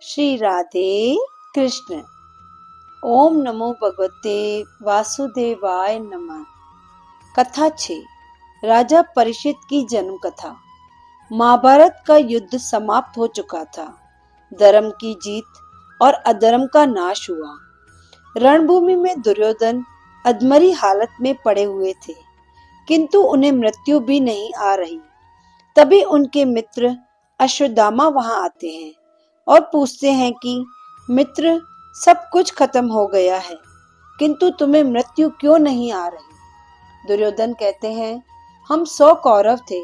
श्री राधे कृष्ण। ओम नमो भगवते वासुदेवाय नमः। कथा 6। राजा परीक्षित की जन्म कथा। महाभारत का युद्ध समाप्त हो चुका था। धर्म की जीत और अधर्म का नाश हुआ। रणभूमि में दुर्योधन अधमरी हालत में पड़े हुए थे, किंतु उन्हें मृत्यु भी नहीं आ रही। तभी उनके मित्र अश्वत्थामा वहां आते हैं और पूछते हैं कि मित्र, सब कुछ खत्म हो गया है, किंतु तुम्हें मृत्यु क्यों नहीं आ रही? दुर्योधन कहते हैं, हम 100 कौरव थे,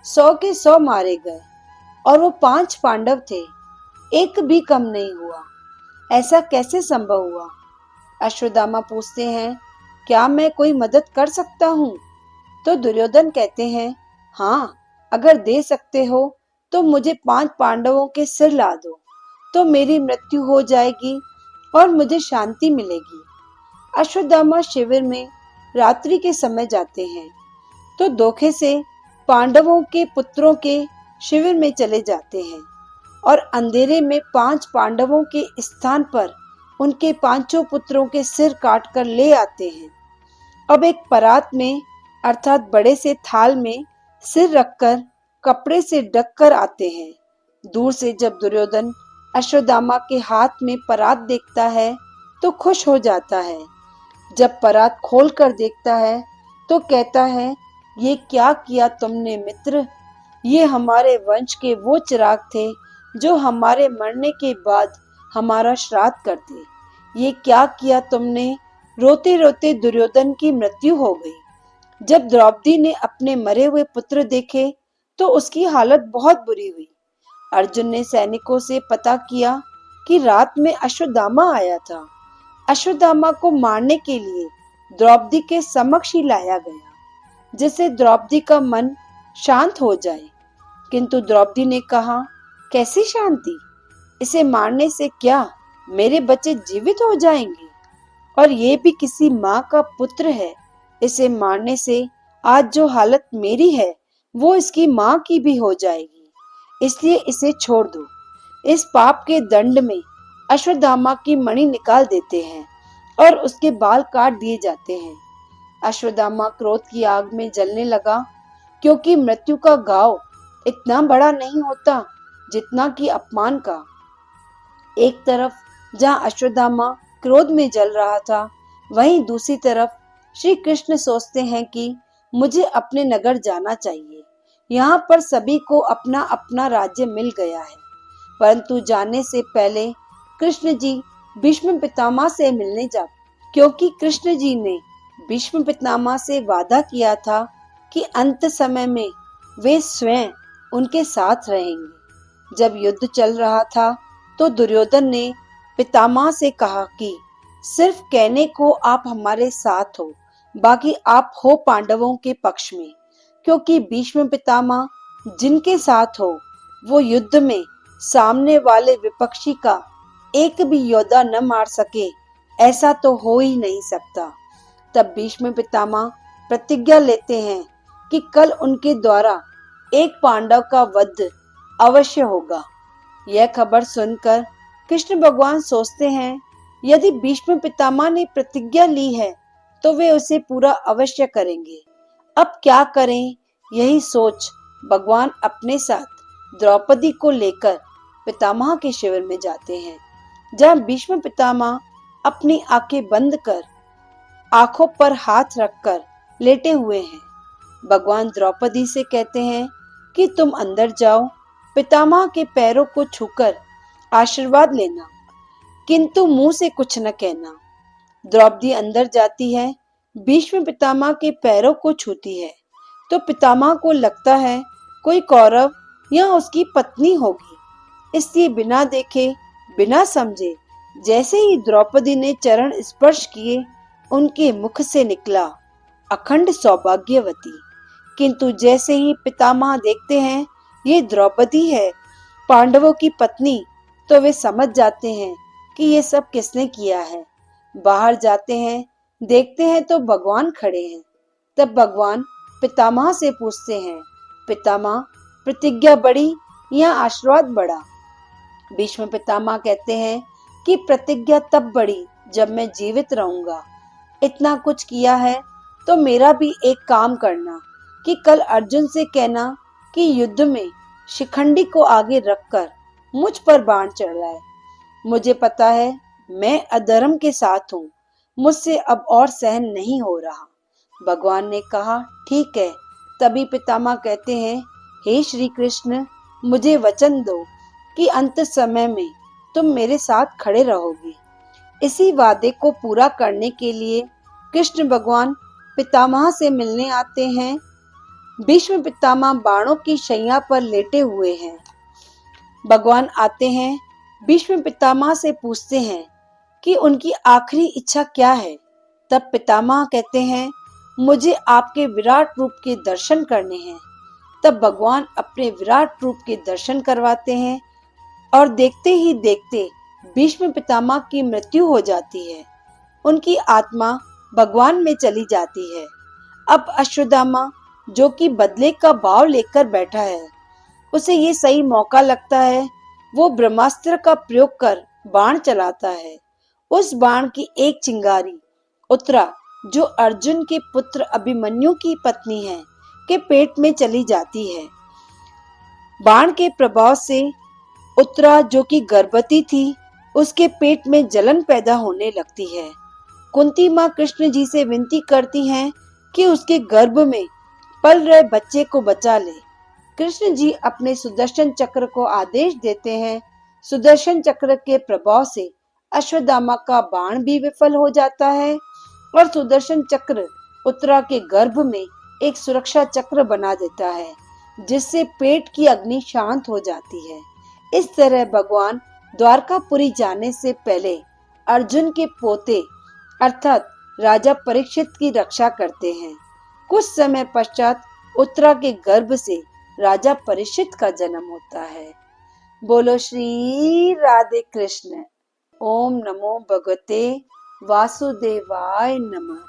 100 के 100 मारे गए, और वो 5 पांडव थे, एक भी कम नहीं हुआ। ऐसा कैसे संभव हुआ? अश्वत्थामा पूछते हैं, क्या मैं कोई मदद कर सकता हूँ? तो दुर्योधन कहते हैं, हाँ, अगर दे सकते हो तो मुझे 5 पांडवों के सिर ला दो, तो मेरी मृत्यु हो जाएगी और मुझे शांति मिलेगी। अश्वत्थामा शिविर में रात्रि के समय जाते हैं, तो धोखे से पांडवों के पुत्रों के शिविर में चले जाते हैं और अंधेरे में 5 पांडवों के स्थान पर उनके 5 पुत्रों के सिर काट कर ले आते हैं। अब एक परात में अर्थात बड़े से थाल में सिर रखकर कपड़े से ढक कर आते हैं। दूर से जब दुर्योधन अश्वत्थामा के हाथ में परात देखता है तो खुश हो जाता है। जब परात खोल कर देखता है तो कहता है, ये क्या किया तुमने मित्र? ये हमारे वंश के वो चिराग थे जो हमारे मरने के बाद हमारा श्राद्ध करते। ये क्या किया तुमने? रोते रोते दुर्योधन की मृत्यु हो गई। जब द्रौपदी ने अपने मरे हुए पुत्र देखे तो उसकी हालत बहुत बुरी हुई। अर्जुन ने सैनिकों से पता किया कि रात में अश्वत्थामा आया था। अश्वत्थामा को मारने के लिए द्रौपदी के समक्ष ही लाया गया, जिससे द्रौपदी का मन शांत हो जाए। किंतु द्रौपदी ने कहा, कैसी शांति? इसे मारने से क्या मेरे बच्चे जीवित हो जाएंगे? और ये भी किसी माँ का पुत्र है। इसे मारने से आज जो हालत मेरी है वो इसकी माँ की भी हो जाएगी, इसलिए इसे छोड़ दो। इस पाप के दंड में अश्वत्थामा की मणि निकाल देते हैं और उसके बाल काट दिए जाते हैं। अश्वत्थामा क्रोध की आग में जलने लगा, क्योंकि मृत्यु का घाव इतना बड़ा नहीं होता जितना कि अपमान का। एक तरफ जहाँ अश्वत्थामा क्रोध में जल रहा था, वहीं दूसरी तरफ श्री कृष्ण सोचते हैं कि मुझे अपने नगर जाना चाहिए। यहाँ पर सभी को अपना अपना राज्य मिल गया है, परंतु जाने से पहले कृष्ण जी भीष्म पितामह से मिलने जा, क्योंकि कृष्ण जी ने भीष्म पितामह से वादा किया था कि अंत समय में वे स्वयं उनके साथ रहेंगे। जब युद्ध चल रहा था तो दुर्योधन ने पितामह से कहा कि सिर्फ कहने को आप हमारे साथ हो, बाकी आप हो पांडवों के पक्ष में, क्योंकि भीष्म पितामह जिनके साथ हो वो युद्ध में सामने वाले विपक्षी का एक भी योद्धा न मार सके, ऐसा तो हो ही नहीं सकता। तब भीष्म पितामह प्रतिज्ञा लेते हैं कि कल उनके द्वारा एक पांडव का वध अवश्य होगा। यह खबर सुनकर कृष्ण भगवान सोचते हैं, यदि भीष्म पितामह ने प्रतिज्ञा ली है तो वे उसे पूरा अवश्य करेंगे। अब क्या करें? यही सोच भगवान अपने साथ द्रौपदी को लेकर पितामह के शिविर में जाते हैं, जहाँ भीष्म पितामह अपनी आंखें बंद कर आंखों पर हाथ रखकर लेटे हुए हैं। भगवान द्रौपदी से कहते हैं कि तुम अंदर जाओ, पितामह के पैरों को छूकर आशीर्वाद लेना, किंतु मुंह से कुछ न कहना। द्रौपदी अंदर जाती है, भीष्म पितामह के पैरों को छूती है, तो पितामह को लगता है कोई कौरव या उसकी पत्नी होगी, इसलिए बिना देखे बिना समझे जैसे ही द्रौपदी ने चरण स्पर्श किए, उनके मुख से निकला अखंड सौभाग्यवती। किंतु जैसे ही पितामह देखते हैं ये द्रौपदी है, पांडवों की पत्नी, तो वे समझ जाते हैं कि ये सब किसने किया है। बाहर जाते हैं, देखते हैं तो भगवान खड़े हैं। तब भगवान पितामह से पूछते हैं, पितामह, प्रतिज्ञा बड़ी या आशीर्वाद बड़ा? भीष्म पितामह कहते हैं कि प्रतिज्ञा तब बढ़ी जब मैं जीवित रहूंगा। इतना कुछ किया है तो मेरा भी एक काम करना कि कल अर्जुन से कहना कि युद्ध में शिखंडी को आगे रखकर मुझ पर बाण चढ़ाए। मुझे पता है मैं अधर्म के साथ हूँ, मुझसे अब और सहन नहीं हो रहा। भगवान ने कहा ठीक है। तभी पितामह कहते हैं हे श्री कृष्ण, मुझे वचन दो कि अंत समय में तुम मेरे साथ खड़े रहोगे। इसी वादे को पूरा करने के लिए कृष्ण भगवान पितामह से मिलने आते हैं। भीष्म पितामह बाणों की शैया पर लेटे हुए हैं। भगवान आते हैं, भीष्म पितामह से पूछते हैं कि उनकी आखिरी इच्छा क्या है। तब पितामह कहते हैं मुझे आपके विराट रूप के दर्शन करने हैं। तब भगवान अपने विराट रूप के दर्शन करवाते हैं और देखते ही देखते भीष्म पितामह की मृत्यु हो जाती है। उनकी आत्मा भगवान में चली जाती है। अब अश्वत्थामा जो कि बदले का भाव लेकर बैठा है, उसे ये सही मौका लगता है। वो ब्रह्मास्त्र का प्रयोग कर बाण चलाता है। उस बाण की एक चिंगारी उत्तरा जो अर्जुन के पुत्र अभिमन्यु की पत्नी है के पेट में चली जाती है। बाण के प्रभाव से उत्तरा जो कि गर्भवती थी, उसके पेट में जलन पैदा होने लगती है। कुंती माँ कृष्ण जी से विनती करती हैं कि उसके गर्भ में पल रहे बच्चे को बचा ले। कृष्ण जी अपने सुदर्शन चक्र को आदेश देते हैं। सुदर्शन चक्र के प्रभाव से अश्वत्थामा का बाण भी विफल हो जाता है और सुदर्शन चक्र उत्तरा के गर्भ में एक सुरक्षा चक्र बना देता है, जिससे पेट की अग्नि शांत हो जाती है। इस तरह भगवान द्वारकापुरी जाने से पहले अर्जुन के पोते अर्थात राजा परीक्षित की रक्षा करते हैं। कुछ समय पश्चात उत्तरा के गर्भ से राजा परीक्षित का जन्म होता है। बोलो श्री राधे कृष्ण। ओम नमो भगवते वासुदेवाय नमः।